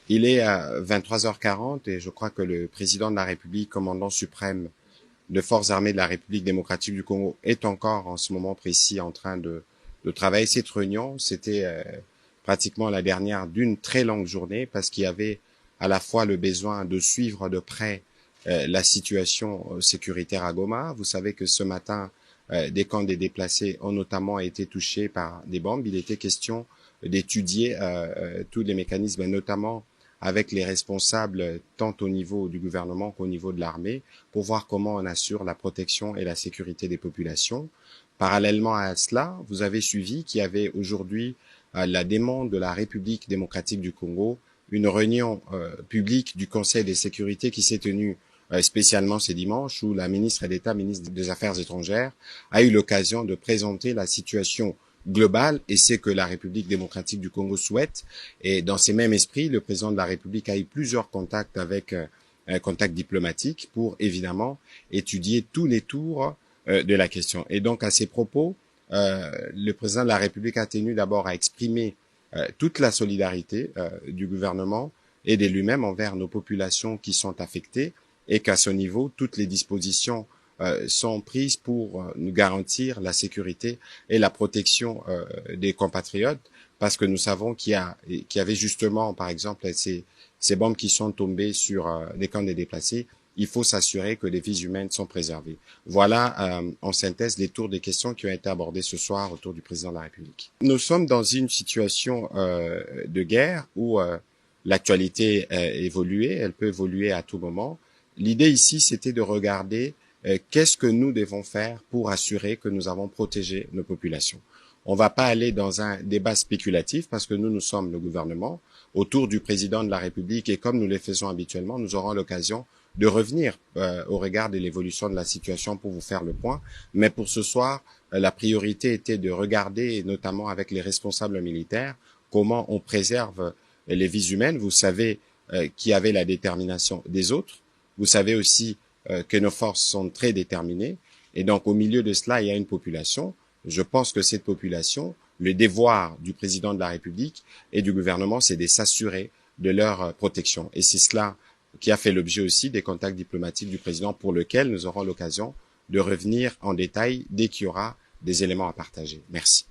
Il est à 23h40 et je crois que le président de la République, commandant suprême de forces armées de la République démocratique du Congo, est encore en ce moment précis en train de travailler. Cette réunion, c'était pratiquement la dernière d'une très longue journée parce qu'il y avait à la fois le besoin de suivre de près la situation sécuritaire à Goma. Vous savez que ce matin, des camps des déplacés ont notamment été touchés par des bombes. Il était question d'étudier tous les mécanismes, notamment avec les responsables tant au niveau du gouvernement qu'au niveau de l'armée, pour voir comment on assure la protection et la sécurité des populations. Parallèlement à cela, vous avez suivi qu'il y avait aujourd'hui la demande de la République démocratique du Congo, une réunion publique du Conseil de sécurité qui s'est tenue spécialement ce dimanche, où la ministre d'État, ministre des Affaires étrangères, a eu l'occasion de présenter la situation globale et c'est que la République démocratique du Congo souhaite. Et dans ces mêmes esprits, le président de la République a eu plusieurs contacts avec un contact diplomatique pour évidemment étudier tous les tours de la question. Et donc à ces propos, le président de la République a tenu d'abord à exprimer toute la solidarité du gouvernement et de lui-même envers nos populations qui sont affectées et qu'à ce niveau, toutes les dispositions sont prises pour nous garantir la sécurité et la protection des compatriotes, parce que nous savons qu'il y avait justement, par exemple, ces bombes qui sont tombées sur des camps de déplacés. Il faut s'assurer que les vies humaines sont préservées. Voilà, en synthèse, les tours des questions qui ont été abordées ce soir autour du président de la République. Nous sommes dans une situation de guerre où l'actualité évoluée, elle peut évoluer à tout moment. L'idée ici, c'était de regarder qu'est-ce que nous devons faire pour assurer que nous avons protégé nos populations. On ne va pas aller dans un débat spéculatif parce que nous sommes le gouvernement autour du président de la République et comme nous le faisons habituellement, nous aurons l'occasion de revenir au regard de l'évolution de la situation pour vous faire le point. Mais pour ce soir, la priorité était de regarder, et notamment avec les responsables militaires, comment on préserve les vies humaines. Vous savez qu'il y avait la détermination des autres. Vous savez aussi que nos forces sont très déterminées. Et donc, au milieu de cela, il y a une population. Je pense que cette population, le devoir du président de la République et du gouvernement, c'est de s'assurer de leur protection. Et c'est cela qui a fait l'objet aussi des contacts diplomatiques du président pour lequel nous aurons l'occasion de revenir en détail dès qu'il y aura des éléments à partager. Merci.